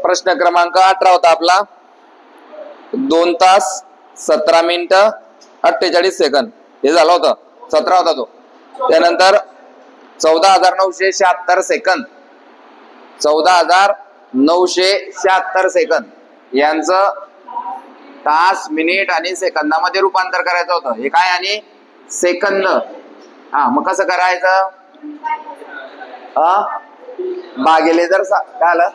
प्रश्न क्रमांक 18 होता आपला. 2 तास 17 मिनिटं 48 सेकंद हे झालं होतं. 17 होता तो. त्यानंतर 14,976 सेकंद 14,976 सेकंद यांचं तास मिनिट आणि सेकंदामध्ये रूपांतर करायचं होतं. हे काय आणि सेकंद. हा मग कसं करायचं. भागिले जर काय आलं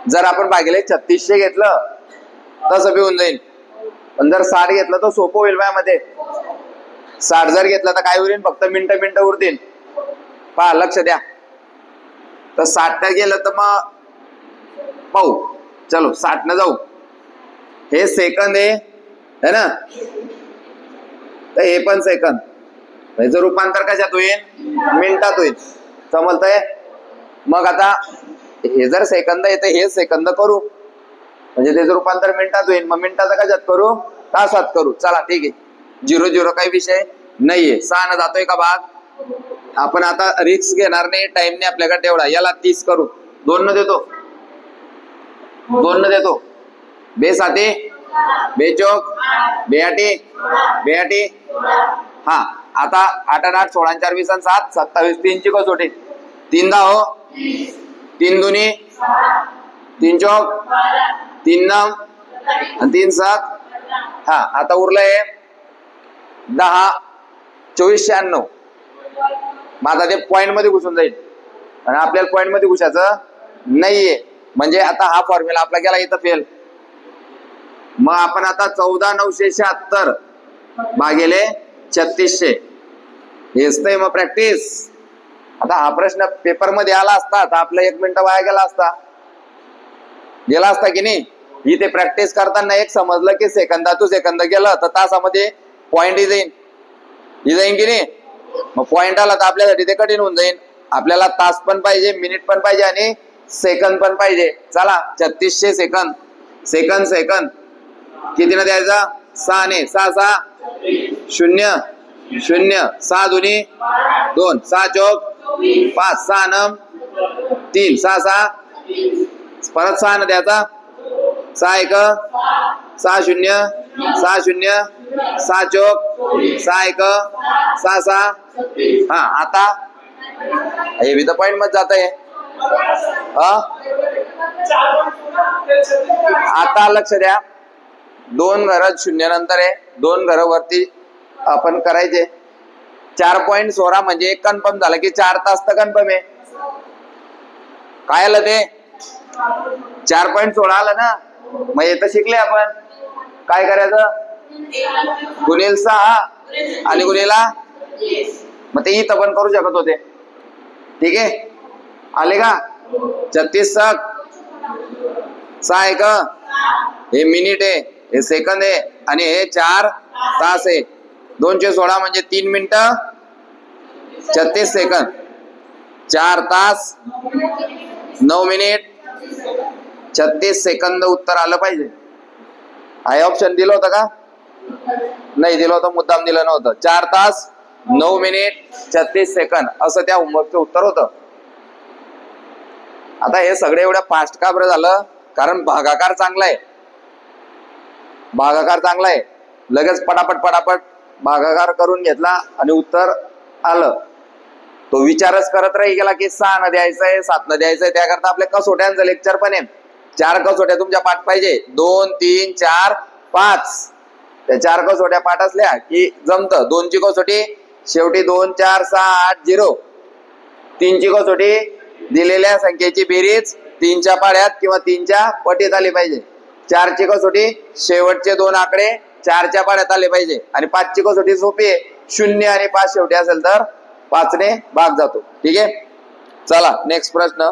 जर आपण भागिले 3600 घेतलं तसं बी होऊन जाईल. पण जर 60 घेतलं तर सोपं होईल माझ्यामध्ये. 60 जर घेतलं तर काय होईल फक्त मिनिटं उरतील. पहा लक्ष द्या. तर 60 न गेलं तर मग पाहू. चलो 60 न जाऊ. हे सेकंद आहे ना. तर हे पण सेकंद. याचं रूपांतर कशात होईल मिनिटात होईल. समजतंय. मग आता हे जर सेकंद आहे तर हे सेकंद करू म्हणजे त्याचं रूपांतर मिनिटात होईल. मग मिनिटाचं कशात करू तासात करू. चला ठीक आहे. 0-0 काही विषय नाहीये. 6 न जातोय का भाग. आपण आता रिस्क घेणार नाही. टाइमने आपल्याकडे तेवढा. याला 30 करू. 2 न देतो 2 न देतो. बेसाती बेचोक बेआटी बेआटी. हा आता 8 आणि 8 16 4 20 आणि 7 27 3 ची कसोटी. 3 10 हो 3 दुनी 3 चौक 3 9 आणि 3 7. हा आता उरलंय 10 24 96. मग आता ते पॉइंट मध्ये घुसून जाईल आणि आपल्याला पॉइंट मध्ये घुसायचं नाहीये. म्हणजे आता हा फॉर्म्युला आपला गेला इथं फेल. मग आपण आता 14,976 भागिले 3600 हेच नाही मग प्रॅक्टिस. आता हा प्रश्न पेपर मध्ये आला असता तर आपला 1 मिनिट वाया गेला असता की नाही. इथे प्रॅक्टिस करताना एक समजलं की सेकंदातून सेकंद गेलं तर तासामध्ये पॉइंट जाईन की नाही. मग पॉइंट आला तर आपल्यासाठी ते कठीण होऊन जाईल. आपल्याला तास पण पाहिजे मिनिट पण पाहिजे आणि सेकंद पण पाहिजे. चला 3600 सेकंद सेकंद कितीनं द्यायचा 6 ने 6 6 0 0 6 दुनी 2 6 चौक 5 6 9 3 6 6 परत 6 न द्यायचा 6 1 6 0 6 0 6 चौक 6 1 6 6. हा आता हे बी तर पॉइंट मध्ये जात आहे. आता लक्ष द्या. 2 घर 0 नंतर आहे. 2 घर वरती आपण करायचे. 4.16 म्हणजे कन्फर्म झालं की 4 तास तर कन्फर्म आहे. काय आलं ते 4.16 आलं ना. मग हे तर शिकले आपण. काय करायचं गुणिले 6 आणि गुणिला. मग ते इथं पण करू शकत होते. ठीक आहे आले का. 36 6 1 हे मिनिट आहे हे सेकंद आहे आणि हे 4 तास आहे. 216 म्हणजे 3 मिनिटं 36 सेकंद 4 तास 9 मिनिट 36 सेकंद उत्तर आलं पाहिजे. हा ऑप्शन दिलं होतं का नाही दिलं होतं. मुद्दाम दिलं नव्हतं. 4 तास 9 मिनिट 36 सेकंद असं त्या होमवर्कचं उत्तर होतं. आता हे सगळे एवढ्या फास्ट का बरं झालं कारण भागाकार चांगला आहे. भागाकार चांगला आहे. लगेच पटापट भागाकार करून घेतला आणि उत्तर आलं. तो विचारच करत राही गेला की 6 न द्यायचंय 7 न द्यायचंय. त्याकरता आपल्या कसोट्यांचं लेक्चर पण आहे. 4 कसोट्या तुमच्या पाठ पाहिजे. 2 3 4 5 त्या 4 कसोट्या पाठ असल्या की जमतं. 2 ची कसोटी शेवटी 2 4 6 8 0. 3 ची कसोटी दिलेल्या संख्येची बेरीज 3 च्या पाड्यात किंवा 3 च्या पटीत आली पाहिजे. 4 ची कसोटी शेवटचे 2 आकडे 4 च्या पाड्यात आले पाहिजे. आणि 5 ची कसोटी सोपी आहे. 0 आणि 5 शेवटी असेल तर 5 ने भाग जातो. ठीक आहे. चला नेक्स्ट प्रश्न.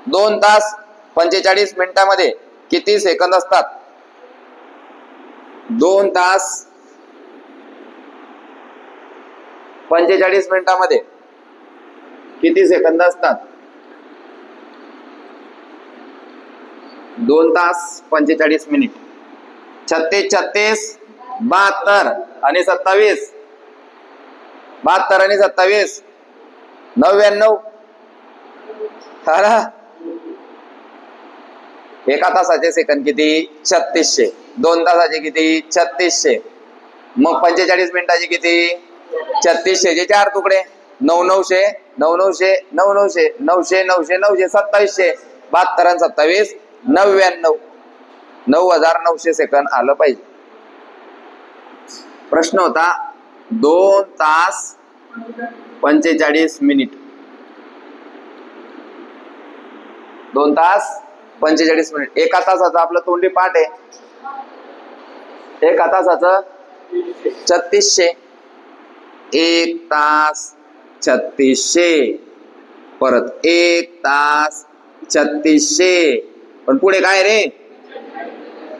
2 तास 45 मिनिटांमध्ये किती सेकंद असतात. 2 तास 45 मिनिटांमध्ये किती सेकंद असतात. 2 तास 45 मिनिट 36 36 72 आणि 27 72 आणि 27 99. एका तासाचे सेकंद किती 3600, 2 तासाचे किती 3600, मग 45 मिनिटाचे किती 3600 चे 4 तुकडे 9,900 9,900 9,900 900 900 900 2700, 72 आणि 27 99, 9,900 सेकंद आलं पाहिजे. प्रश्न होता 2 तास 45 मिनिट, 2 तास 45 मिनिट. एका तासाचं आपलं तोंडी पाठ आहे, एका तासाचं 3600, 1 तास 3600, परत 1 तास 3600, पण पुढे काय रे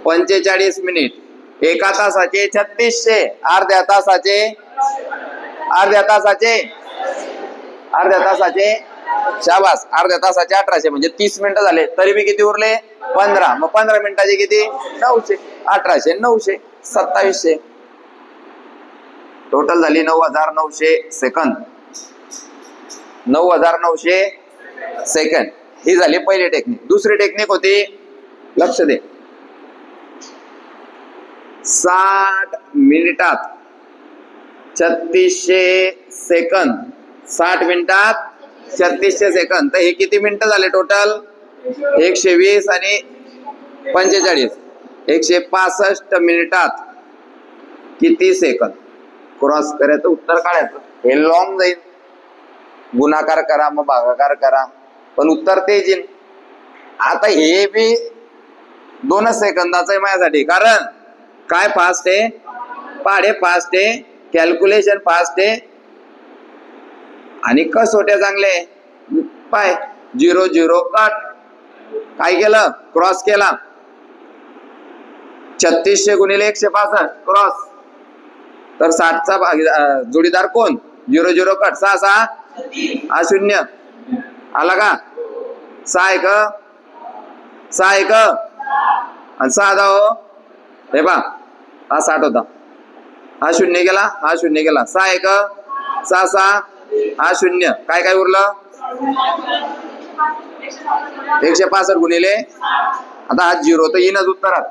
45 मिनिट. एका तासाचे 3600, अर्ध्या तासाचे 1800, म्हणजे 30 मिनिटं झाले, तरी बी किती उरले 15, मग 15 मिनिटाचे किती 900, 1800 900 2700, टोटल झाली 9,900 सेकंद. 9,900 सेकंद ही झाली पहिली टेक्निक. दुसरी टेक्निक होती, लक्ष दे, 60 मिनिटात 3600 सेकंद, 60 मिनिटात 3600 सेकंद. तर हे किती मिनिटं झाले टोटल 120 आणि 45, 165 मिनिटात किती सेकंद. क्रॉस करायचं, उत्तर काढायचं. हे लॉंग जाईल, गुणाकार करा मग भागाकार करा, पण उत्तर तेच येईल. आता हे बी 2 सेकंदाचं आहे माझ्यासाठी, कारण काय फास्ट आहे, पाढे फास्ट आहे, कॅल्क्युलेशन फास्ट आहे आणि कसोट्या चांगले. पाय 0 0 कट, काय केलं क्रॉस केला, 3600 गुणिले 165 क्रॉस, तर 60चा जोडीदार कोण 0 0 कट, 6 6 हा 0 आला का, 6 1 6 1 आणि 6 10, हे पा हा 60 होता, हा 0 गेला, हा 0 गेला, 6 1 6 6 हा 0, काय काय उरलं 165 गुणिले, आता हा 0 तर येईनच उत्तरात,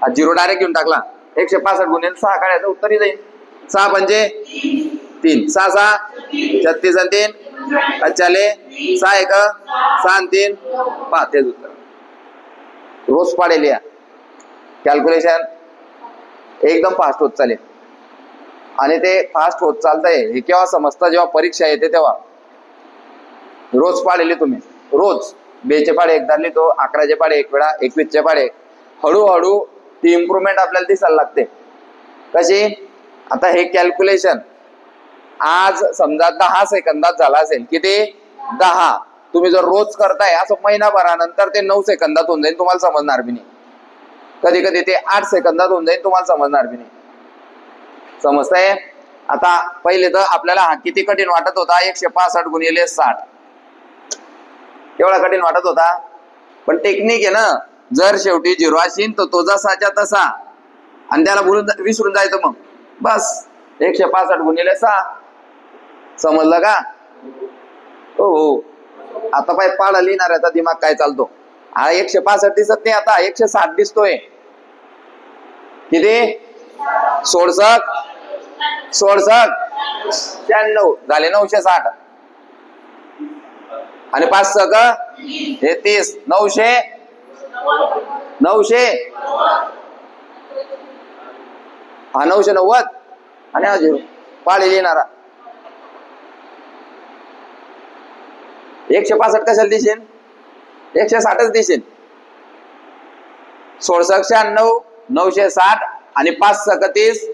हा 0 डायरेक्ट घेऊन टाकला, 165 गुणिले 6 काढायचं, उत्तरही जाईल. 6 पंचे 3, 6 6 36 आणि 3 45, 6 1 6 आणि 3 5, तेच उत्तर. रोज पाडेल या कॅल्क्युलेशन एकदम फास्ट होत चालेल, आणि ते फास्ट होत चालतंय हे केव्हा समजतं, जेव्हा परीक्षा येते तेव्हा. रोज पाडेल तुम्ही, रोज 2 चे पाडे एकदा लिहितो, 11 चे पाडे एक वेळा, 21 चे पाडे, हळूहळू ती इम्प्रुव्हमेंट आपल्याला दिसायला लागते. कशी, आता हे कॅल्क्युलेशन आज समजा 10 सेकंदात झाला असेल, किती 10, तुम्ही जर रोज करताय असं महिनाभरानंतर ते 9 सेकंदात होऊन जाईल, तुम्हाला समजणार बी नाही. कधी कधी ते 8 सेकंदात होऊन जाईल, तुम्हाला समजणार बी नाही. समजतंय. आता पहिले तर आपल्याला हा किती कठीण वाटत होता, 165 गुणिले 60 एवढा कठीण वाटत होता, पण टेक्निक आहे ना, जर शेवटी 0 असेल तर तो जसाच्या तसा, आणि त्याला विसरून जायचं, मग बस 165 गुणिले 6, समजलं का. हो, आता पाय पाडा लिहिणाऱ्याचा दिमाग काय चालतो, हा 165 दिसत नाही, आता 160 दिसतोय, किती 16 96 झाले 960, आणि 5 6 हे 30, 900 हा 990, आणि हा 0 पाडे लिहिणारा 165 कशाला दिसेल, 160च दिसेल. 16 96 960 आणि 5 6 30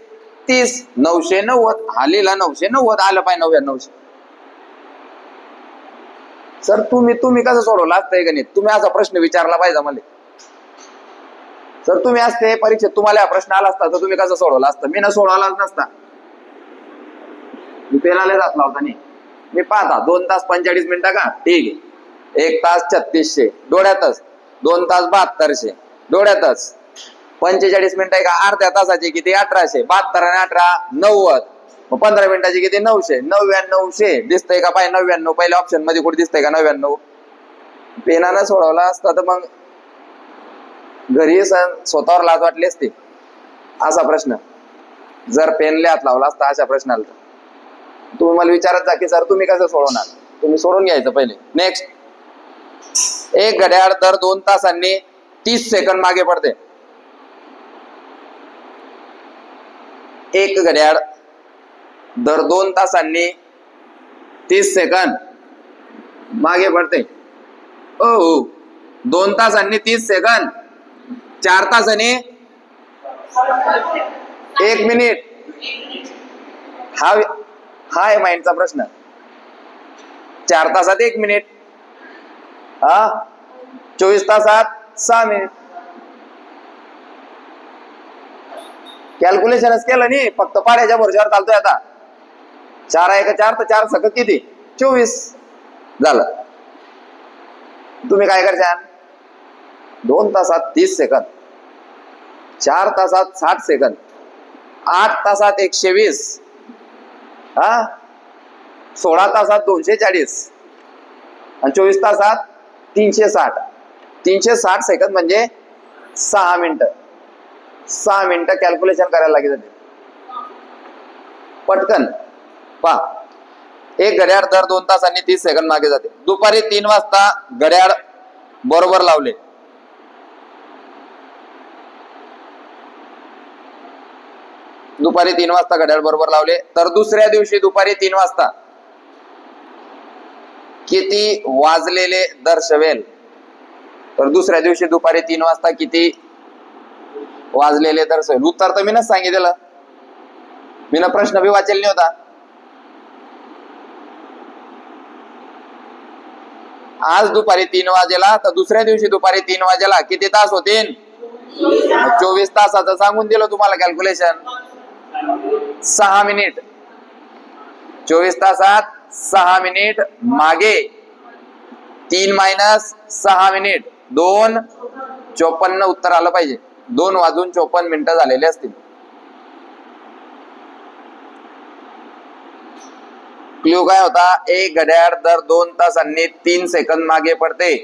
30, 990 हा लिहिला, 990 आलं पाहिजे 9900. सर तुम्ही कसं सोडवलं असतंय का नाही, तुम्ही असा प्रश्न विचारला पाहिजे मला. सर तुम्ही असते परीक्षेत, तुम्हाला हा प्रश्न आला असता तर तुम्ही कसं सोडवला असतं, मी न सोडवलाच नसता, मी पेनाला जात होता नाही. मी पाहता 2 तास 45 मिनिटं का, ठीक आहे, 1 तास 3600 डोळ्यातच, 2 तास 7200 डोळ्यातच, 45 मिनिटं का, अर्ध्या तासाचे किती 1800, 72 आणि 18 90, मग 15 मिनिटाची किती 900, 9900 दिसतंय का पाय, 99 पहिल्या ऑप्शन मध्ये कुठे दिसतंय का 99. पेनानं सोडवला असता तर मग घरी स्वतःवर लाज वाटली असते असा प्रश्न जर पेनले हात लावला असता अशा प्रश्नाला तर तुम्ही मला विचारत जा की सर तुम्ही कसं सोडवणार. तुम्ही सोडून घ्यायचं पहिले. नेक्स्ट, एक घड्याळ दर 2 तासांनी 30 सेकंद मागे पडते. एक घड्याळ दर 2 तासांनी 30 सेकंद मागे पडते. ओ 2 तासांनी 30 सेकंद, 4 तासांनी 1 मिनिट. हा आहे माइंडचा प्रश्न. 4 तासात 1 मिनिट, 24 तासात 6 मिनिट. कॅल्क्युलेशनच केलं नाही, फक्त पाड्याच्या भरोश्यावर चालतोय आता. 4 आहे का 4 तर 4 सकट किती 24 झालं. तुम्ही काय करशाल, 2 तासात 30 सेकंद, 4 तासात 60 सेकंद, 8 तासात 120, 16 तासात 240 आणि 24 तासात 360. 360 सेकंद म्हणजे 6 मिनिटं. 6 मिनिटं कॅल्क्युलेशन करायला लागेल पटकन. पहा, एक घड्याळ दर 2 तासांनी 30 सेकंद मागे जाते. दुपारी 3 वाजता घड्याळ बरोबर लावले. दुपारी 3 वाजता घड्याळ बरोबर लावले तर दुसऱ्या दिवशी दुपारी 3 वाजता किती वाजलेले दर्शवेल. तर दुसऱ्या दिवशी दुपारी 3 वाजता किती वाजलेले दर्शवेल. उत्तर तर मीनच सांगितलं, मीन प्रश्न बी वाचेल नाही होता. आज दुपारी 3 वाजेला तर दुसऱ्या दिवशी दुपारी 3 वाजेला किती तास होतील. 24 तासाचं सांगून दिलं तुम्हाला कॅल्क्युलेशन. 6 मिनिट. 24 तासात 6 मिनिट मागे 3 मायनस 6 मिनिट 2 54 उत्तर आलं पाहिजे. 2 वाजून 54 मिनिटं झालेले असतील. क्ल्यू काय होता, एक घड्याळ दर 2 तासांनी 3 सेकंद मागे पडते.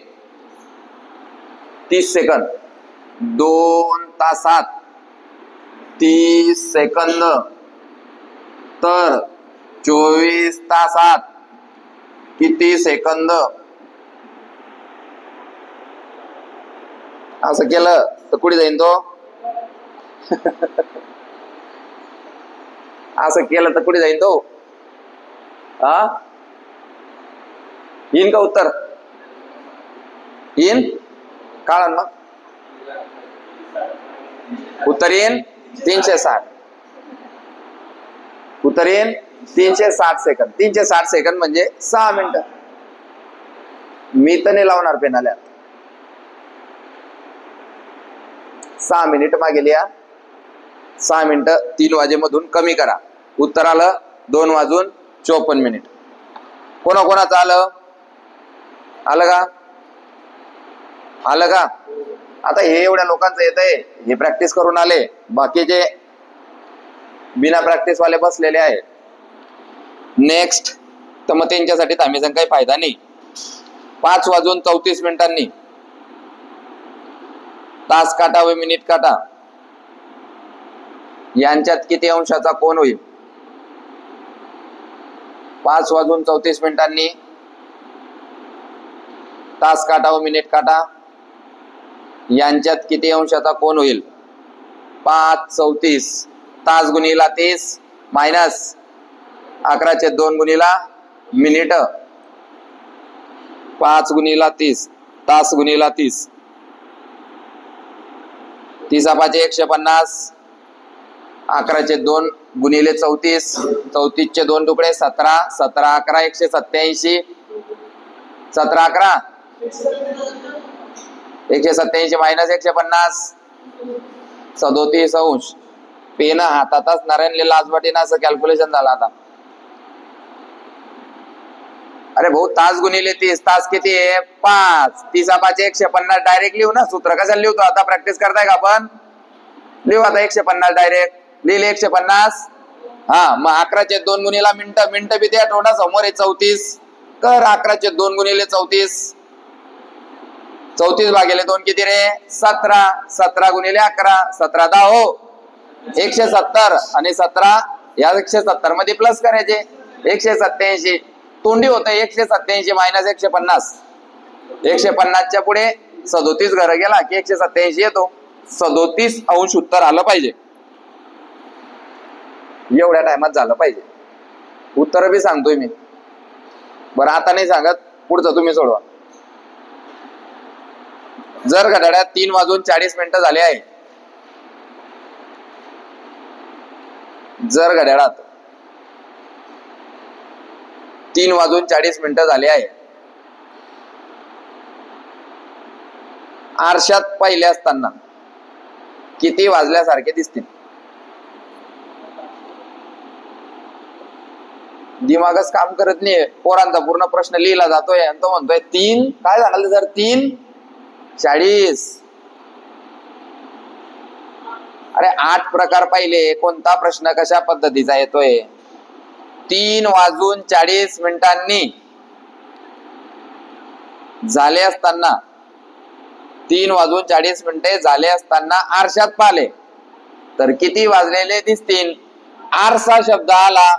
30 सेकंद. 2 तासात 30 सेकंद तर 24 तासात किती सेकंद. असं केलं तर कुठे जाईन तो. असं केलं तर कुठे जाईन तो. येईन का उत्तर. येईन काळा मग उत्तर येईन 360. उत्तर येईन 360 सेकंद. 360 सेकंद म्हणजे 6 मिनिटं. मी तर नाही लावणार पेनाला. 6 मिनिट मागे लिहा. 6 मिनिटं 3 वाजेमधून कमी करा. उत्तर आलं 2 वाजून 54 मिनिट. कोणाकोणाचं आलं. आलं का. आलं का. आता हे एवढ्या लोकांचं येत आहे, हे प्रॅक्टिस करून आले. बाकीचे बिना प्रॅक्टिस वाले बसलेले आहे. नेक्स्ट, तर मग त्यांच्यासाठी थांबायचा काही फायदा नाही. 5 वाजून 34 मिनिटांनी तास काटा व मिनिट काटा यांच्यात किती अंशाचा कोन होईल. 5 वाजून 34 मिनिटांनी तास काटा व मिनिट काटा यांच्यात किती अंशाचा कोन होईल. 5 34 तास गुणिला 30 मायनस 11/2 गुणिला मिनिट. 5 गुणिला 30 तास गुणिला 30. 30 150. 11/2 गुणिले 34. 34 चे 2 तुकडे 17. 17 11 187. 17 11 187 मायनस 150. 37 अंश. पेन हातातच नारायणले लाजवाटीनं असं कॅल्क्युलेशन झालं आता. अरे भाऊ, तास गुणिले 30 तास किती आहे 5. 30 150 डायरेक्ट लिहू ना. सूत्र कशाला लिहतो आता. प्रॅक्टिस करताय का आपण. लिहू आता 150 डायरेक्ट. लिहिले 150. मग 11/2 गुणिला मिनिट. मिनिट बी द्या थोडा समोर आहे 34. कर 11/2 गुणिले 34. 34 भागिले 2 किती रे 17, 17 गुणिले 11, 17 10 हो 170 आणि 17 या 170 मध्ये प्लस करायचे 187. तोंडी होत 187 मायनस 150. 150च्या पुढे 37 घर गेला की 187 येतो. 37 अंश उत्तर आलं पाहिजे. एवढ्या टायमात झालं पाहिजे. उत्तर बी सांगतोय मी. बरं आता नाही सांगत, पुढचं तुम्ही सोडवा. जर घड्याळात 3:40 झाले आहे, जर घड्याळात 3:40 झाले आहे, आरशात पाहिले असताना किती वाजल्यासारखे दिसतील? दिमागच काम करत नाही. पोरांचा पूर्ण प्रश्न लिहिला जातोय आणि तो म्हणतोय 3 काय झालं सर 3:40. अरे 8 प्रकार पाहिले, कोणता प्रश्न कशा पद्धतीचा येतोय? 3:40 झाले असताना 3:40 झाले असताना आरशात पाहिले तर किती वाजलेले दिसतील? आरसा शब्द आला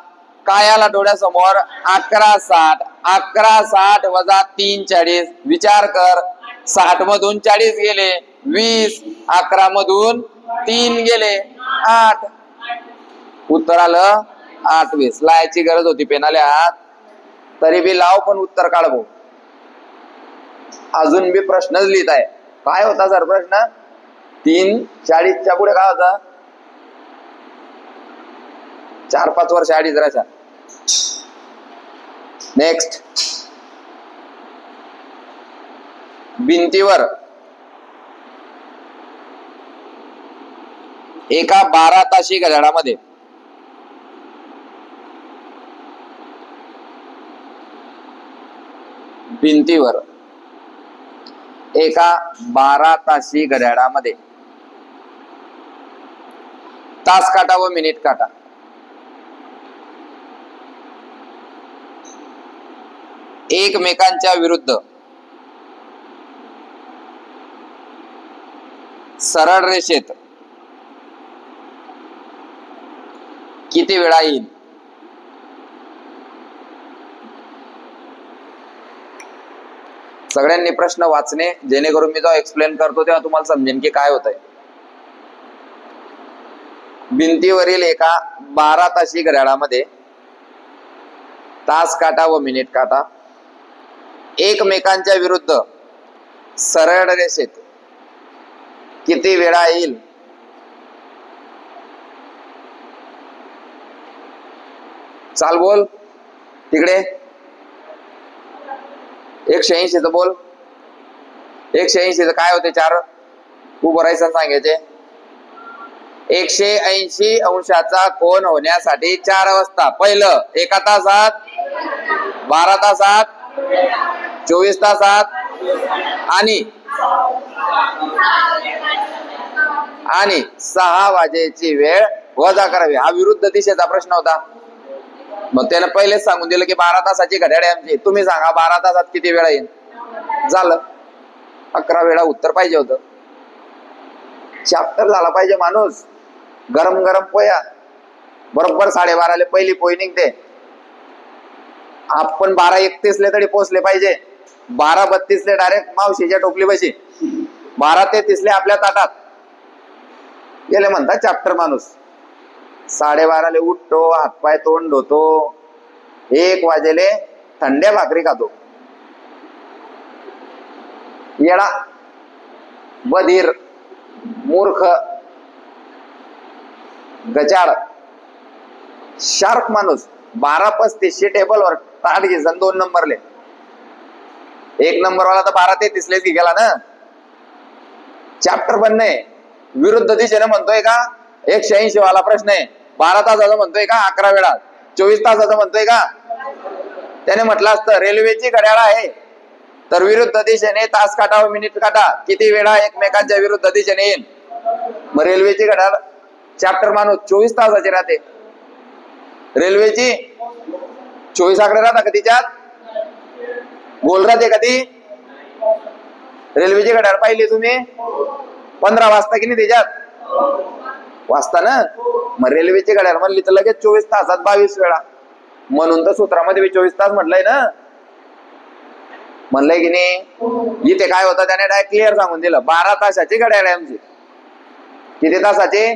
काय आला डोळ्यासमोर? 11:60. 11:60 वजा 3:40. विचार कर, 60 मधून 40 गेले 20, 11 मधून 3 गेले 8. उत्तर आलं 28. लायची गरज होती पेनाल्या हात, तरी बी लाव पण उत्तर काढ भाऊ. अजून बी प्रश्नच लिहित आहे. काय होता सर प्रश्न? 3:40च्या पुढे काय होता? 4-5 वर्ष आधीच राहायचा. नेक्स्ट, भिंतीवर एका 12 ताशी घड्याळामध्ये भिंतीवर एका 12 ताशी घड्याळामध्ये तास काटा व मिनिट काटा एकमेकांच्या विरुद्ध सरळ रेषेत किती वेळा येईल? सगळ्यांनी प्रश्न वाचणे, जेणेकरून मी जेव्हा एक्सप्लेन करतो तेव्हा तुम्हाला समजेल की काय होत आहे. भिंतीवरील एका 12 ताशी घड्याळामध्ये तास काटा व मिनिट काटा एकमेकांच्या विरुद्ध सरळ रेषेत किती वेळा येईल? चाल बोल तिकडे. 180 बोल. 180 काय होते? 4 उभं राहायचं सांगायचे. 180 अंशाचा कोन होण्यासाठी 4 अवस्था. पहिलं 1 तासात, 12 तासात, 24 तासात आणि 6 वाजेची वेळ वजा करावी. हा विरुद्ध दिशेचा प्रश्न होता. मग त्यानं पहिलेच सांगून दिलं की 12 तासाची घड्याळ आहे आमची. तुम्ही सांगा 12 तासात किती वेळा येईल? झालं 11 वेळा उत्तर पाहिजे होतं. चॅप्टर झाला पाहिजे माणूस. गरम गरम पोया बरोबर 12:30 पहिली पोई निघते. आपण 12:31 तरी पोहोचले पाहिजे. 12:32 डायरेक्ट मावशीच्या टोपली बशी. 12:33 आपल्या ताटात गेले म्हणतात चॅप्टर माणूस. 12:30 उठतो, हातपाय तोंड धुतो, 1 वाजेले थंड्या भाकरी खातो. येडा, बधीर, मूर्ख, गचाड, शार्प माणूस 12:35 टेबलवर ताट घे 2 नंबरले. 1 नंबरवाला तर 12:33 गेला ना. चॅप्टर पण नाही. विरुद्ध दिशेने म्हणतोय का? 180 वाला प्रश्न आहे. 12 तासाचा म्हणतोय का? 11 वेळा. 24 तासाचा म्हणतोय का? त्याने म्हटलं असतं रेल्वेची घड्याळ आहे तर विरुद्ध दिशेने तास काटा व मिनिट काटा किती वेळा एकमेकांच्या विरुद्ध दिशेने येईल. मग रेल्वेची घड्याळ चॅप्टर माणूस 24 तासाची राहते. रेल्वेची 24 आकडे राहता का तिच्यात? गोल राहते का ती? रेल्वेची घड्याळ पाहिली तुम्ही? 15 वाजता की नाही त्याच्यात वाजता ना. मग रेल्वेची घड्याळ म्हणली तर लगेच 24 तासात 22 वेळा. म्हणून तर सूत्रामध्ये 24 तास म्हटलंय ना. म्हणलंय की नाही? इथे काय होतं त्याने डायरेक्ट क्लिअर सांगून दिलं 12 तासाची घड्याळ आहे आमची. किती तासाची?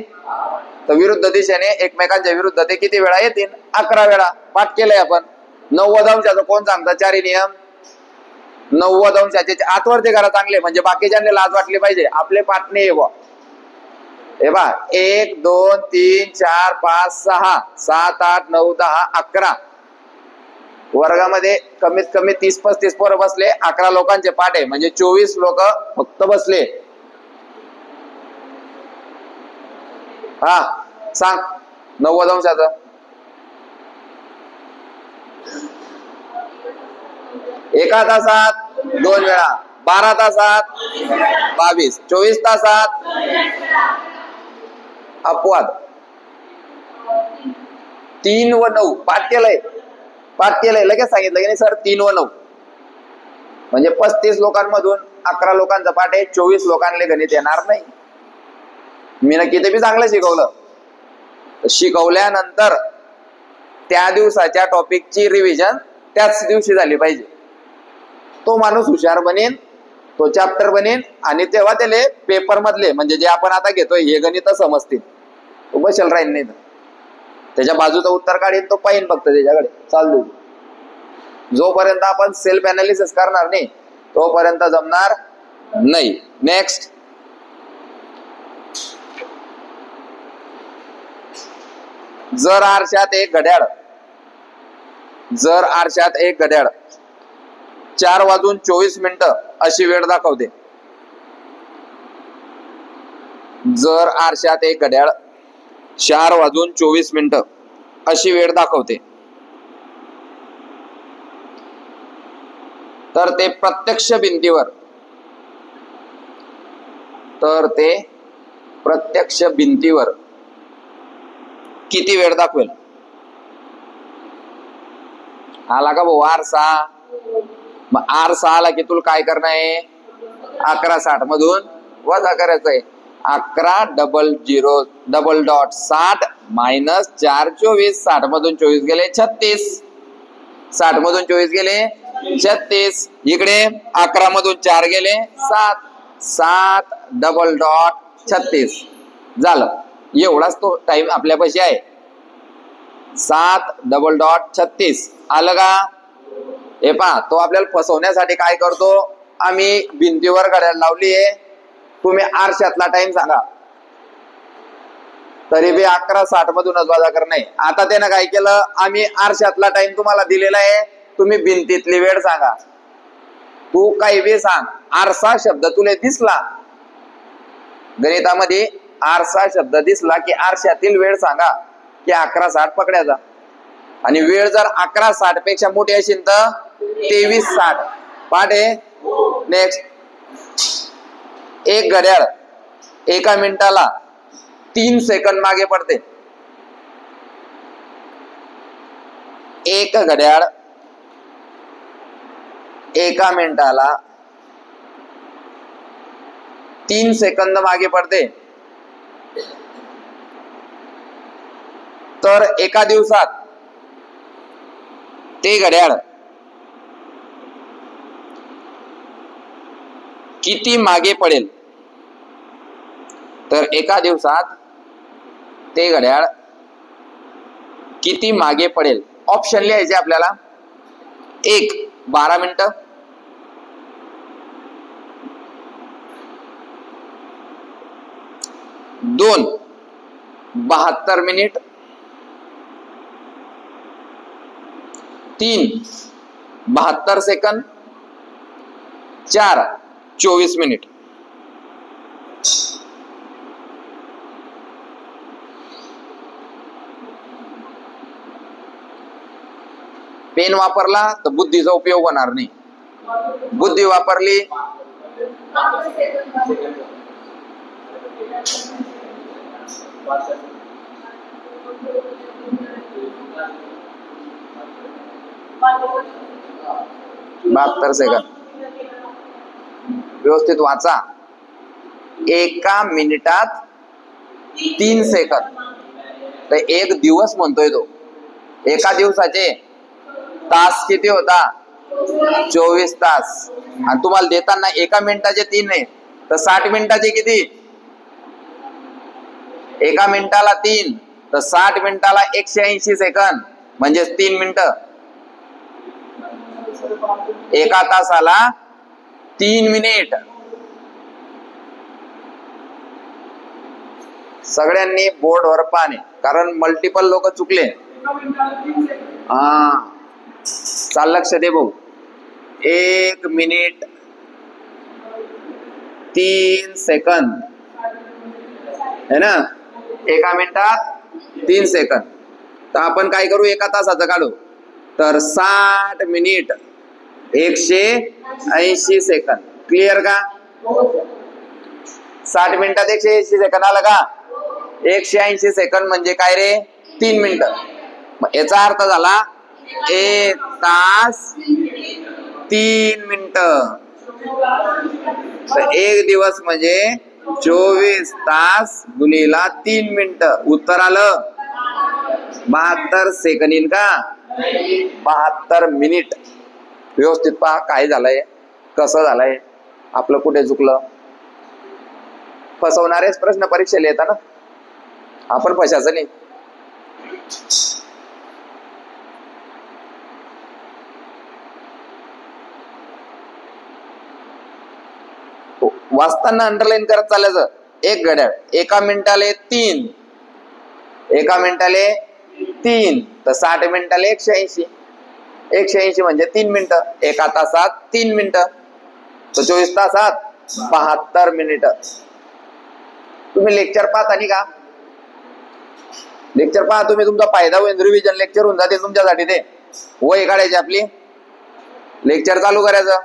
तर विरुद्ध दिशेने एकमेकांच्या विरुद्ध ते किती वेळा येतील? 11 वेळा. पाठ केलंय आपण. 90 अंशाचं कोण सांगतं? चारी नियम. 90 अंशाचे आतवरचे करा चांगले, म्हणजे बाकीच्यांना लाज वाटली पाहिजे. आपले पाठ नाही हे बा 1 2 3 4 5 6 7 8 9 10 11. वर्गामध्ये कमीत कमी 30-35 पोरं बसले. 11 लोकांचे पाठ आहे, म्हणजे 24 लोक फक्त बसले. हा सांग 90 अंशाचं. एका तासात 2 वेळा, 12 तासात 22, 24 तासात अपवाद 3 व 9. पाठ केलंय लगेच सांगितलं की नाही सर? 3 व 9 म्हणजे 35 लोकांमधून 11 लोकांचा पाठ आहे. 24 लोकांना गणित येणार नाही. मी नक्की ते बी चांगलं शिकवलं. शिकवल्यानंतर त्या दिवसाच्या टॉपिकची रिव्हिजन त्याच दिवशी झाली पाहिजे. तो माणूस हुशार बनेन, तो चॅप्टर बनेन, आणि तेव्हा त्याला पेपर मधले म्हणजे जे आपण आता घेतोय हे गणित समजतील. तो बसेल राहील नाही, त्याच्या बाजूचं उत्तर काढीन, तो पाहिन फक्त त्याच्याकडे चालू. जोपर्यंत आपण सेल्फ अनालिसिस करणार नाही तोपर्यंत जमणार नाही. नेक्स्ट, जर आरशात एक घड्याळ 4:24 अशी वेळ दाखवते. जर आरशात एक घड्याळ 4:24 अशी वेळ दाखवते, तर ते प्रत्यक्ष भिंतीवर किती वेळ दाखवेल? आला का भाऊ आरसा? मग आरसा आला की तुला काय करणं आहे? 11:60 मधून वजा करायचं आहे. 11:00:60 मायनस 4:24. 60 मधून 24 गेले 36. 60 मधून 24 गेले 36. इकडे 11 मधून 4 गेले 7. 7:36 झालं. एवढाच तो टाइम आपल्यापाशी आहे. 7:36 आलं का? हे पहा, तो आपल्याला फसवण्यासाठी काय करतो? आम्ही भिंतीवर घड्याळ लावली आहे, तुम्ही आरशातला टाइम सांगा, तरी बी 11:60 मधूनच वजा करणे. आता त्यानं काय केलं? आम्ही आरशातला टाइम तुम्हाला दिलेला आहे, तुम्ही भिंतीतली वेळ सांगा. तू काही बी सांग, आरसा शब्द तुला दिसला गणितामध्ये, आरसा शब्द दिसला की आरशातील वेळ सांगा की 11:60 पकडायचा. आणि वेळ जर 11:60 पेक्षा मोठी असेल तर 23:60. पाठ आहे. नेक्स्ट, एक घड्याळ 1 मिनिटाला 3 सेकंद मागे पडते. एक घड्याळ 1 मिनिटाला 3 सेकंद मागे पडते, तर एका दिवसात ते घड्याळ किती मागे पडेल? तर एका दिवसात ते घड्याळ किती मागे पडेल? ऑप्शन लिहायचे आपल्याला. 1 12 मिनिटं, 2 72 मिनिट, 3 72 सेकंद, 4 24 मिनिट. पेन वापरला तर बुद्धीचा उपयोग होणार नाही. बुद्धी वापरली बहात्तर सेकंद. व्यवस्थित वाचा. एका मिनिटात 3 सेकंद. तर एक दिवस म्हणतोय तो. एका दिवसाचे तास किती होता? 24 तास. आणि तुम्हाला देताना एका मिनिटाचे 3 नाही तर 60 मिनिटाचे किती? एका मिनिटाला 3 तर 60 मिनिटाला 180 सेकंद म्हणजे 3 मिनिटं. एका तासाला 3 मिनिट. सगळ्यांनी बोर्डवर पाहणे, कारण मल्टिपल लोक चुकले. हा, चाल लक्ष दे भाऊ. 1 मिनिट 3 सेकंद है ना. एका मिनिटात 3 सेकंद. तर आपण काय करू? एका तासाचं काढू. तर 60 मिनिट 180 सेकंद. क्लिअर का? 60 मिनिटात 180 सेकंद आलं का? 180 सेकंद म्हणजे काय रे? 3 मिनिटं. याचा अर्थ झाला 1 तास 3 मिनिटं. तर एक दिवस म्हणजे 24 तास गुणिला 3 मिनिटं. उत्तर आलं 72 सेकंद येईल का? 72 मिनिट. व्यवस्थित पहा काय झालंय, कसं झालंय, आपलं कुठे चुकलं. फसवणारेच प्रश्न परीक्षेला येतात ना, आपण फसायचं नाही. वाचताना अंडरलाईन करत चालायचं. एक घड्याळ एका मिनिटाले 3, एका मिनिटाले 3 तर 60 मिनिटाले 180. 180 म्हणजे 3 मिनिटं. एका तासात 3 मिनिटं तर 24 तासात 72 मिनिटं. तुम्ही लेक्चर पाहता नाही का? लेक्चर पहा तुम्ही, तुमचा फायदा होईल. रिव्हिजन लेक्चर होऊन जाते तुमच्यासाठी. ते वही काढायची आपली, लेक्चर चालू करायचं,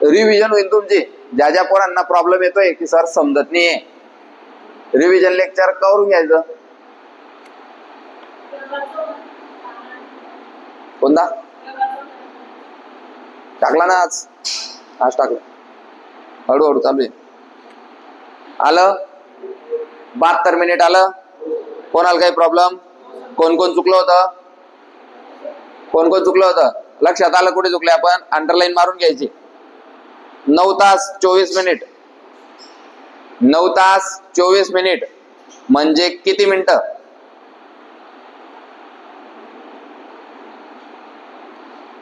रिव्हिजन होईल तुमची. ज्या ज्या पोरांना प्रॉब्लेम येतोय की सर समजत नाहीये, रिव्हिजन लेक्चर करून घ्यायचं. कोणता टाकला ना? आज टाकला. हळूहळू चालू आहे. आलं 72 मिनिट आलं. कोणाला काही प्रॉब्लेम? कोण कोण चुकलं होतं? कोण कोण चुकलं होतं? लक्षात आलं कुठे चुकले? आपण अंडरलाईन मारून घ्यायची. 9 तास 24 मिनिट. 9 तास 24 मिनिट म्हणजे किती मिनिटं?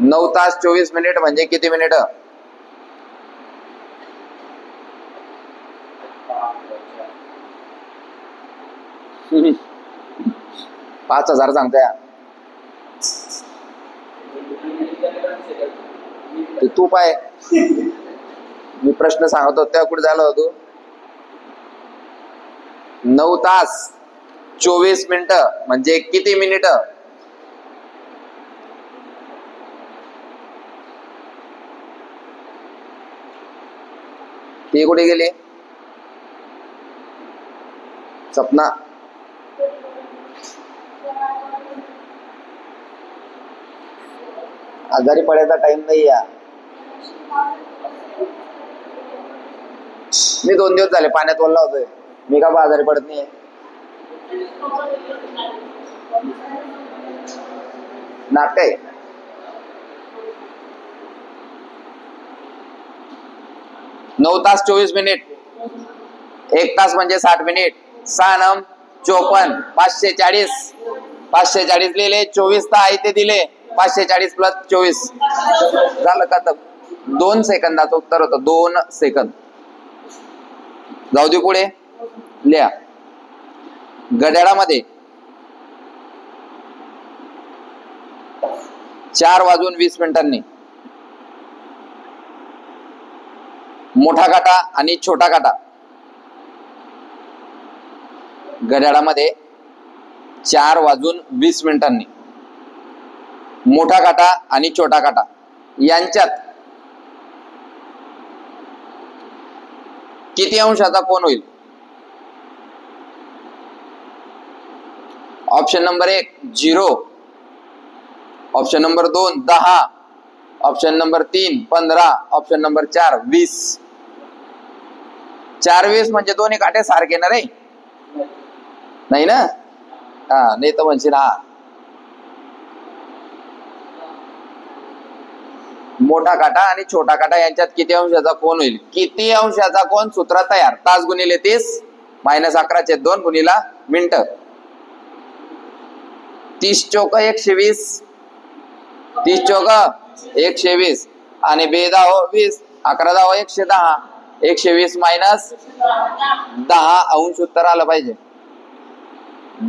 9 तास 24 मिनिट म्हणजे किती मिनिटं? 5000 सांगताय. तू पाय, मी प्रश्न सांगतो त्या कुठे झालं होतो. 9 तास 24 मिनिटं म्हणजे किती मिनिटं? ती कुठे गेली? सपना. आजारी पडायचा टाइम नाही या. मी 2 दिवस झाले पाण्यात ओल्ला होतोय. मी का आजारी पडत नाही? नाटक आहे. नऊ तास 24 मिनिट. 1 तास म्हणजे 60 मिनिट. 6 9 54 540. 540 लिहिले. 24 तर आहे ते दिले. 540 प्लस 24 झालं का? तर 2 सेकंदाचं उत्तर होतं. 2 सेकंद. जाऊ दे पुढे लिहा. घड्याळामध्ये 4:20 मोठा काटा आणि छोटा काटा. घड्याळामध्ये 4:20 मोठा काटा आणि छोटा काटा यांच्यात किती अंशाचा कोन होईल? Option number 1 0, option number 2 10, option number 3 15, option number 4 20. 4 20 म्हणजे दोन्ही काटे सारखे ना रे? नाही ना? हा, नाही तर म्हणशील हा. मोठा काटा आणि छोटा काटा यांच्यात किती अंशाचा कोन होईल? किती अंशाचा कोन? सूत्र तयार. तास गुणिले 30 मायनस 11/2 गुणिला मिनिट. 30 चौक 120, 30 चौक 120 आणि 2 10 20, 11 10 110. 120 मायनस 10 अंश उत्तर आलं पाहिजे.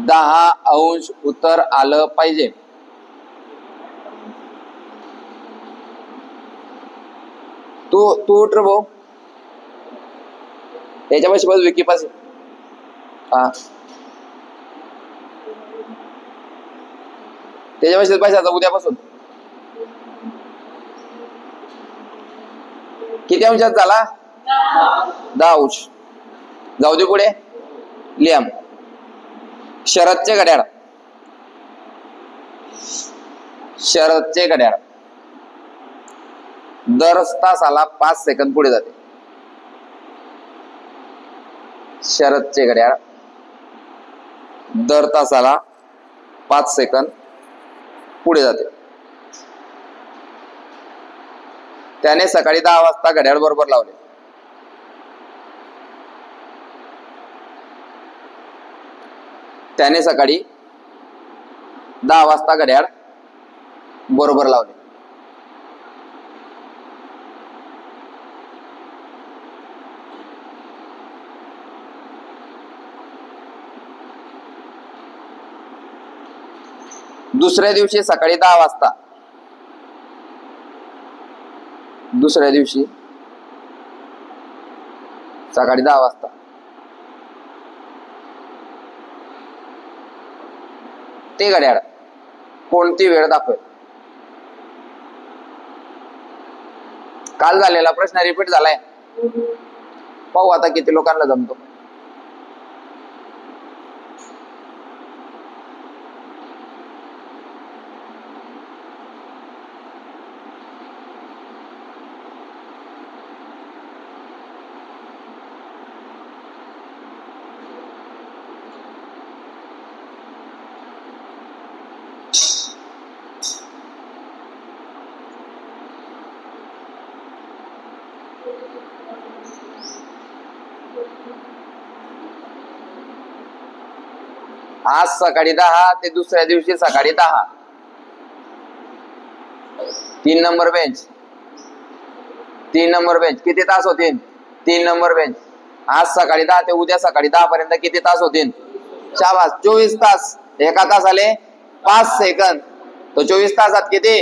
10 अंश उत्तर आलं पाहिजे. तू उठ रे भाऊ. त्याच्यापाशी बस विकीपाशी. हा, त्याच्यापाशी बसायचा उद्यापासून. किती अंशात झाला? 10 अंश. जाऊ दे पुढे. लिहा शरदचे घड्याळ. शरदचे घड्याळ दर तासाला 5 सेकंद पुढे जाते. शरदचे घड्याळ दर तासाला 5 सेकंद पुढे जाते. त्याने सकाळी 10 वाजता घड्याळ बरोबर लावले. त्याने सकाळी 10 वाजता घड्याळ बरोबर लावले. दुसऱ्या दिवशी सकाळी 10 वाजता. दुसऱ्या दिवशी सकाळी 10 वाजता ते घड्याळ कोणती वेळ दाखवेल? काल झालेला प्रश्न रिपीट झालाय. पाहू आता किती लोकांना जमतो. आज सकाळी 10 ते दुसऱ्या दिवशी सकाळी 10. 3 नंबर बेंच. 3 नंबर बेंच किती तास होतील? 3 नंबर बेंच. आज सकाळी 10 ते उद्या सकाळी 10 पर्यंत किती तास होतील? शाबास, 24 तास. एका तासाले 5 सेकंद. तो 24 तासात किती?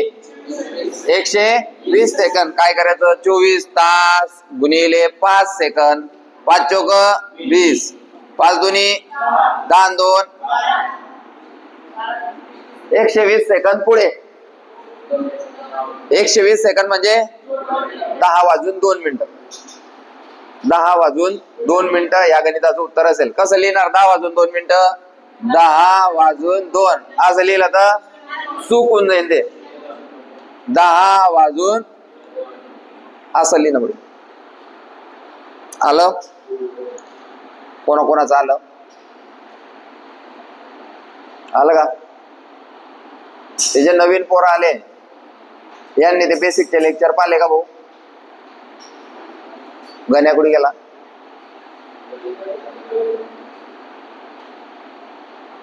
120 सेकंद. काय करायचं? 24 तास गुणिले 5 सेकंद. 5 चौक 20, 5 दुनी 10 2, 120 सेकंद पुढे. 120 सेकंद म्हणजे 10 वाजून 2 मिनिटं. 10 वाजून 2 मिनिटं या गणिताचं उत्तर असेल. कसं लिहिणार? 10 वाजून 2 मिनिटं. 10 वाजून 2 असं लिहिलं तर चूक होऊन जाईल. ते 10 वाजून असं लिहिणं पडेल. आलं? कोणाकोणाचं आलं? आलं का? ते जे नवीन पोरं आले यांनी ते बेसिकचे लेक्चर पाहिले का भाऊ? गण्या कुठे गेला?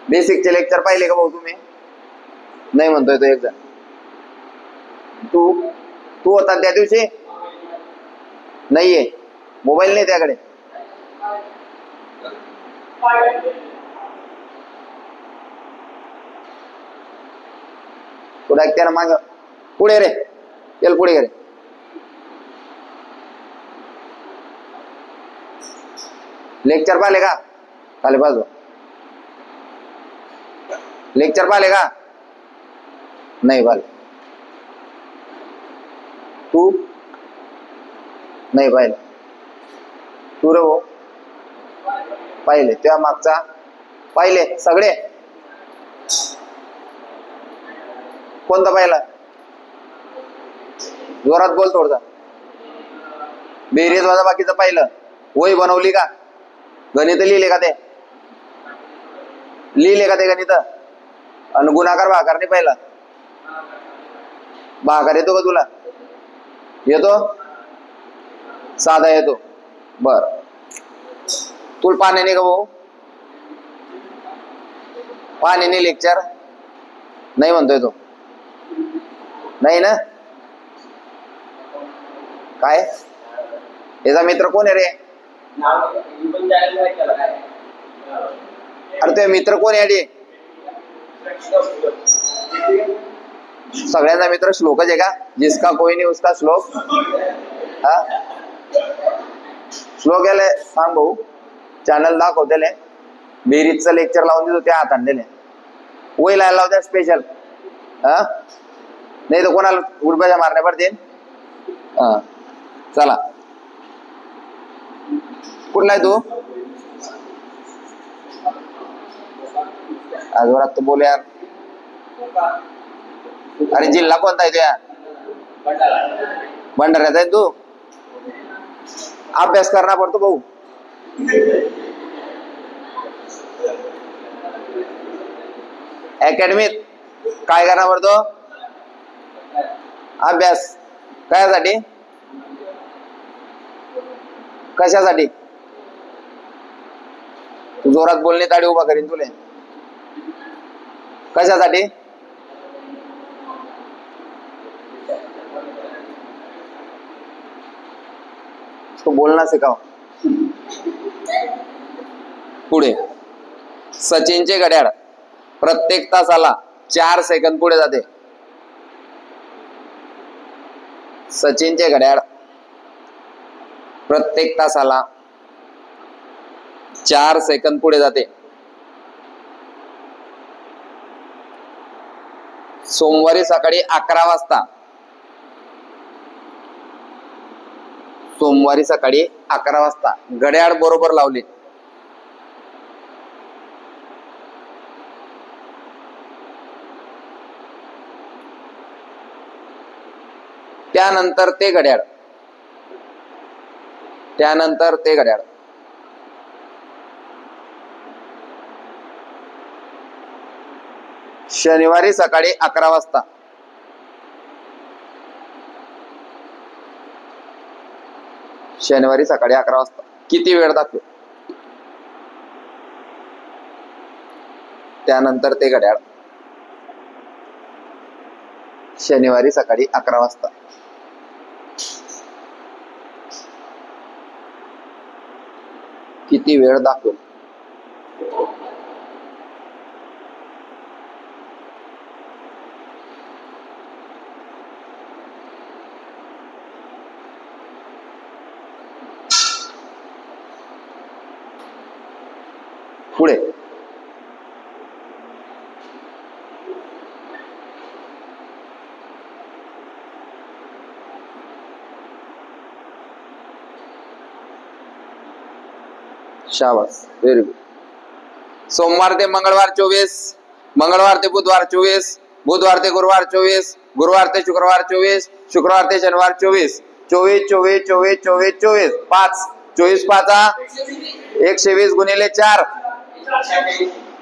बेसिकचे लेक्चर पाहिले का भाऊ तुम्ही? नाही म्हणतोय तो एक जण. तू होता त्या दिवशी? नाहीये. मोबाईल नाही त्याकडे. पुढे त्यानं माग पुढे रे. चल पुढे रे. लेक्चर पाहिले का? खाली बाजू. लेक्चर पाहिले का? नाही पाहिले. तू नाही पाहिलं. तू रे भाऊ पाहिले. त्या मागचा पाहिले सगळे. कोणता पाहिला? जोरात बोल थोडं. बेरीज वजा बाकीचं पाहिलं. वही बनवली का? गणित लिहिले का ते? लिहिले का ते गणित? आणि गुणाकार भागाकार नाही पाहिलं? भागाकार येतो का तुला? येतो? साधा येतो. बर, तुला पाणी नाही का भाऊ? पाणी नाही लेक्चर नाही म्हणतोय तो? नाही ना? काय याचा मित्र कोण आहे रे? अरे ते मित्र कोण आहे? सगळ्यांचा मित्र श्लोकच आहे का? जिसका कोई नाही उसका श्लोक. हा, श्लोक याला सांग भाऊ. चॅनल दाखव त्याला. बेरीजचं लेक्चर लावून देतो त्या हाताने दिले. वही लायला लावत्या स्पेशल. हा, नाही तर कोणाला उडब्याच्या मारण्या पडतील. हा, चला. कुठला आहे तू? आजवरात तर बोल यार. अरे जिल्हा कोणता आहे तुया? भंडाऱ्यात आहे तू? अभ्यास करना पडतो भाऊ. अकॅडमीत काय करना पडतो? अभ्यास. कशासाठी? कशासाठी? तू जोरात बोलणे ताडी उभा करीन तुले. कशासाठी? तो बोलना शिकाव. पुढे सचिनचे घड्याळ प्रत्येक तासाला 4 सेकंद पुढे जाते. सचिनचे घड्याळ प्रत्येक तासाला 4 सेकंद पुढे जाते. सोमवारी सकाळी 11 वाजता. सोमवारी सकाळी 11 वाजता घड्याळ बरोबर लावले. त्यानंतर ते घड्याळ शनिवारी सकाळी 11 वाजता. शनिवारी सकाळी 11 वाजता किती वेळ दाखवे? त्यानंतर ते घड्याळ शनिवारी सकाळी 11 वाजता किती वेळ दाखवेल? पुढे शाबास, व्हेरी गुड. सोमवार ते मंगळवार 24, मंगळवार ते बुधवार 24, बुधवार ते गुरुवार 24, गुरुवार ते शुक्रवार 24, शुक्रवार ते शनिवार 24, 24 24 24 24 24 5 24 पाचा 120 गुणिले 4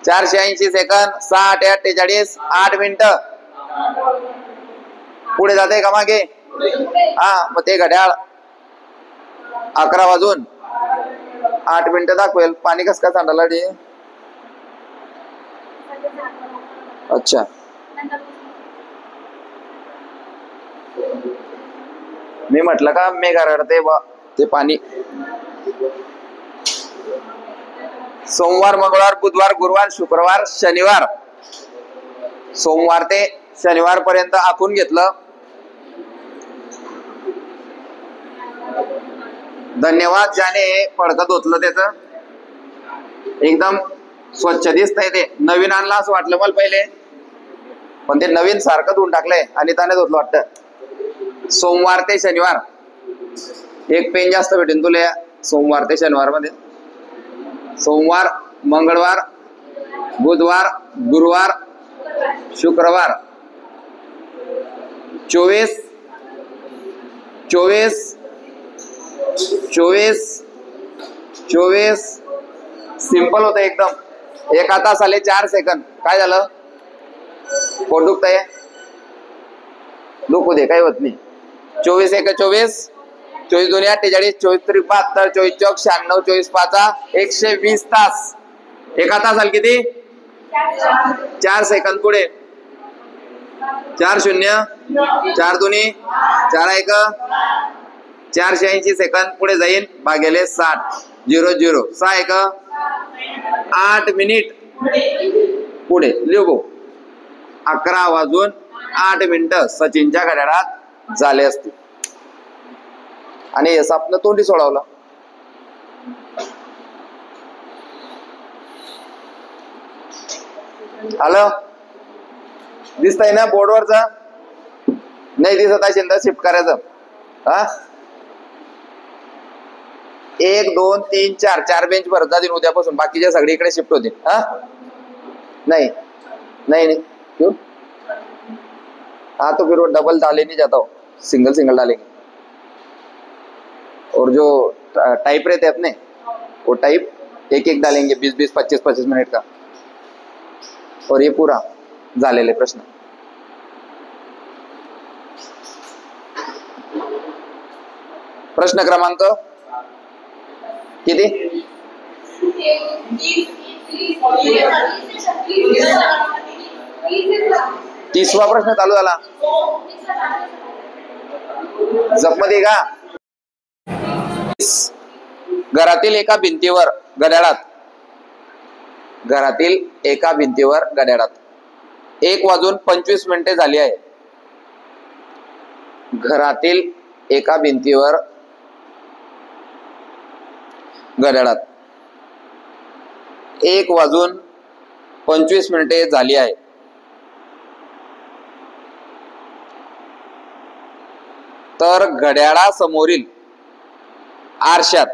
480 सेकंद 6 8 48 8 मिनिटं. पुढे जाते का मागे? हा, मग ते घड्याळ 11 वाजून 8 मिनिटं दाखवेल. पाणी कस काय सांडायला रे? अच्छा, मी म्हटलं का मेघा रडते बा ते पाणी. सोमवार मंगळवार बुधवार गुरुवार शुक्रवार शनिवार. सोमवार ते शनिवार पर्यंत आखून घेतलं. धन्यवाद ज्याने फडकं धुतलं. त्याच एकदम स्वच्छ दिसतंय. ते नवीन आणलं असं वाटलं मला पहिले, पण ते नवीन सारखं धुवून टाकलंय आणि त्याने धुतलं वाटतं. सोमवार ते शनिवार एक पेन जास्त भेटेल तुला सोमवार ते शनिवार मध्ये. सोमवार मंगळवार बुधवार गुरुवार शुक्रवार 24 24 24 24 सिंपल होतं एकदम. 1 तास आले 4 सेकंद. काय झालं? पोट दुखतंय? दुखू दे, काही होत नाही. 24 1 24 24 2 48 24 3 72 24 4 96 24 5 120 तास. 1 तास आले किती? 4 सेकंद. पुढे 4 0 4 2 4 1 480 सेकंद. पुढे जाईल भागिले 60 0 0 6 1 8 मिनिट. पुढे लिहू 11 वाजून 8 मिनिटं सचिनच्या घड्याळात झाले असते. आणि हे सापनं तोंडी सोडवलं. आलं? दिसतंय ना बोर्डवरच? नाही दिसत असेल तर शिफ्ट करायचं. हा 1 2 3 4 4 बेंच भरत जातील उद्यापासून. बाकीच्या सगळे इकडे शिफ्ट होतील. हा नहीं नहीं नहीं क्यों? हाँ तो फिर वो डबल डाले नहीं जाता हो, सिंगल सिंगल डालेंगे. और जो टाइप रहते अपने वो टाइप एक एक डालेंगे 20-20 25-25 मिनट का. और ये पूरा झालेले प्रश्न. प्रश्न क्रमांक किती? 30वा प्रश्न चालू झाला. जपमध्ये का? घरातील एका भिंतीवर घड्याळात 1 वाजून 25 मिनिटे झाली आहे. घरातील एका भिंतीवर घड्याळात 1 वाजून 25 मिनिटे झाली आहे. तर घड्याळासमोरील आरशात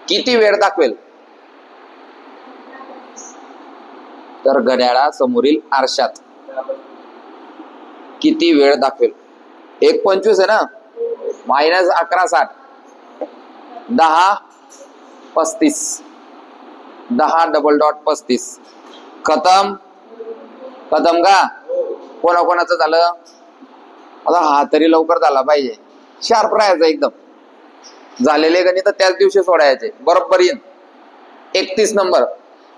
किती वेळ दाखवेल? तर घड्याळासमोरील आरशात किती वेळ दाखवेल? 1 25 आहे ना, मायनस 11 60 10 35 10 डबल डॉट 35 खतम. खतम का? कोणाकोणाचं झालं? आता हा तरी लवकर झाला पाहिजे. शार्प राहायचं एकदम. झालेले गणित त्याच दिवशी सोडायचे बरोबर येईन. 31 नंबर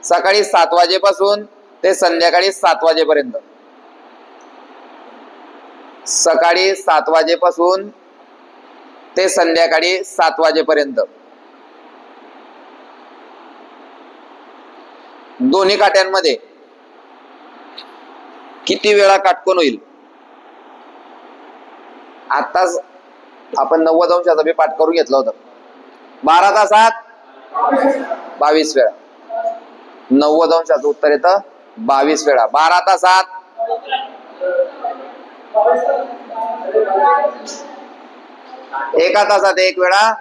सकाळी 7 वाजेपासून ते संध्याकाळी 7 वाजेपर्यंत. सकाळी 7 वाजेपासून ते संध्याकाळी 7 वाजेपर्यंत दोन्ही काट्यांमध्ये किती वेळा काटकोन होईल? आताच आपण 90 अंशाचा बी पाठ करून घेतला होता. 12 तासात 22 वेळा. 90 अंशाचं उत्तर येतं 22 वेळा. 12 तासात 1 तासात 1 वेळा,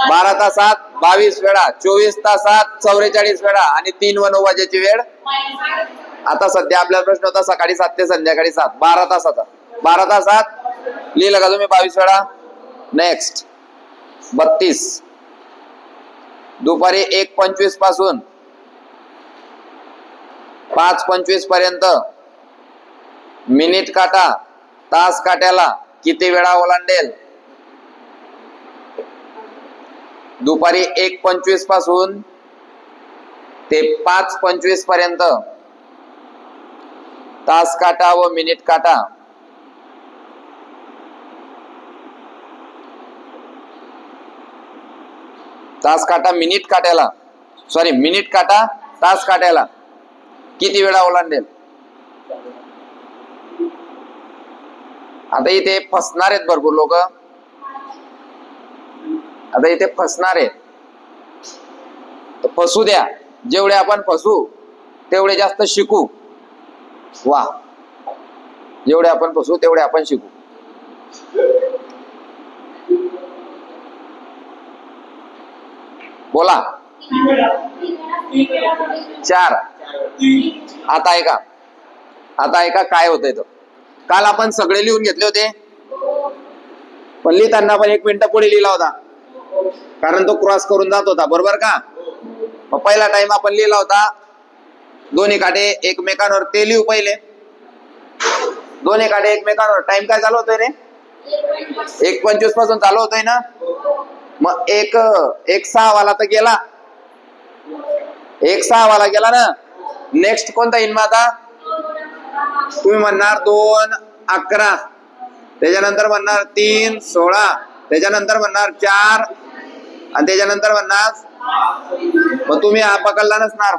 12 तासात 22 वेळा, 24 तासात 44 वेळा आणि 3 व 9 वाजेची वेळ. आता सध्या आपला प्रश्न होता सकाळी 7 ते संध्याकाळी 7. 12 तासाचा. 12 तासात लिहिलं का तुम्ही 22 वेळा? नेक्स्ट 32 दुपारी 1:25 पासून 5:25 पर्यंत मिनिट काटा तास काट्याला किती वेळा ओलांडेल? दुपारी 1:25 पासून ते 5:25 पर्यंत तास काटा व मिनिट काटा मिनिट काटा तास काट्याला किती वेळा ओलांडेल? आता इथे फसणार आहेत भरपूर लोक. आता इथे फसणार आहेत तर फसू द्या. जेवढे आपण फसू तेवढे जास्त शिकू. वा, जेवढे आपण फसू तेवढे आपण शिकू. बोला. 4 आता ऐका काय होतंय तो. काल आपण सगळे लिहून घेतले होते, पण लिहिताना पण 1 मिनिट पुढे लिहिला होता, कारण तो क्रॉस करून जात होता, बरोबर का. मग पहिला टाइम आपण लिहिला होता दोन्ही काटे एकमेकांवर, ते लिहू पहिले. दोन्ही काटे एकमेकांवर, टाइम काय चालू होतोय रे? 1:25 पासून चालू होतोय ना. मग एक 6 वाला तर गेला, 1:06 वाला गेला ना. नेक्स्ट कोणता येईल मग आता? तुम्ही म्हणणार 2:11, त्याच्यानंतर म्हणणार 3:16, त्याच्यानंतर म्हणणार 4, आणि त्याच्यानंतर म्हणणार. मग तुम्ही हा पकडला नसणार,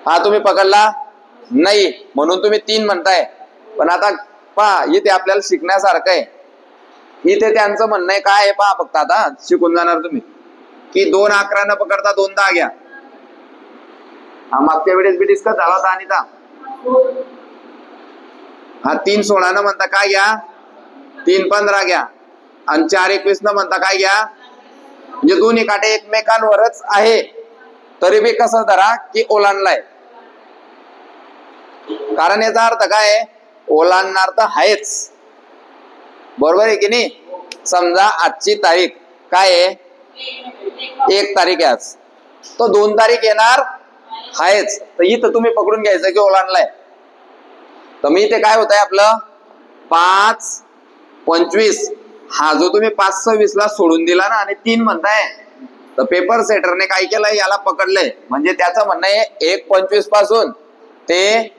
हा तुम्ही पकडला नाही, म्हणून तुम्ही 3 म्हणताय. पण आता पहा, इथे आपल्याला शिकण्यासारखं आहे. इथे त्यांचं म्हणणं आहे काय आहे पहा, फक्त आता शिकून जाणार तुम्ही की 2:11 न पकडता 2:10 घ्या. हा मागच्या वेळेस बी डिस्कस झाला होता अनिता. हा 3:16 न म्हणता काय घ्या, 3:15 घ्या, आणि 4:21 न म्हणता काय घ्या. म्हणजे दोन्ही काटे एकमेकांवरच आहे, तरी बी कसं धरा की ओलांडलाय. कारण याचा अर्थ काय आहे, ओलांडणार तर आहेच, बरोबर आहे की नाही. समजा आजची तारीख काय आहे, 1 तारीख आहे आज, तो 2 तारीख येणार आहेच, तर इथं तुम्ही पकडून घ्यायचं की ओलांडलाय. तर मी इथे काय होत आहे आपलं 5:25, हा जो तुम्ही 5:26 ला सोडून दिला ना आणि 3 म्हणताय, तर पेपर सेटरने काय केलंय, याला पकडलंय. म्हणजे त्याचं म्हणणं आहे 1:25 पासून ते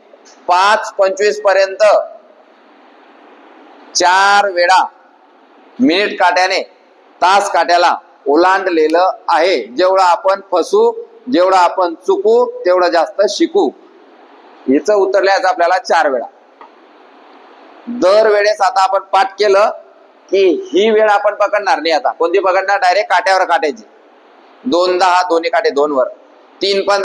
5:25 पर्यंत 4 वेळा मिनिट काट्याने तास काट्याला ओलांडलेलं आहे. जेवढं आपण फसू, जेवढं आपण चुकू, तेवढं जास्त शिकू. याचं उत्तर लिहायचं आपल्याला 4 वेळा. दर वेळेस आता आपण पाठ केलं की ही वेळ आपण पकडणार नाही. आता कोणती पकडणार, डायरेक्ट काट्यावर काटायची. 2:10 दोन्ही काटे 2 वर, 3:15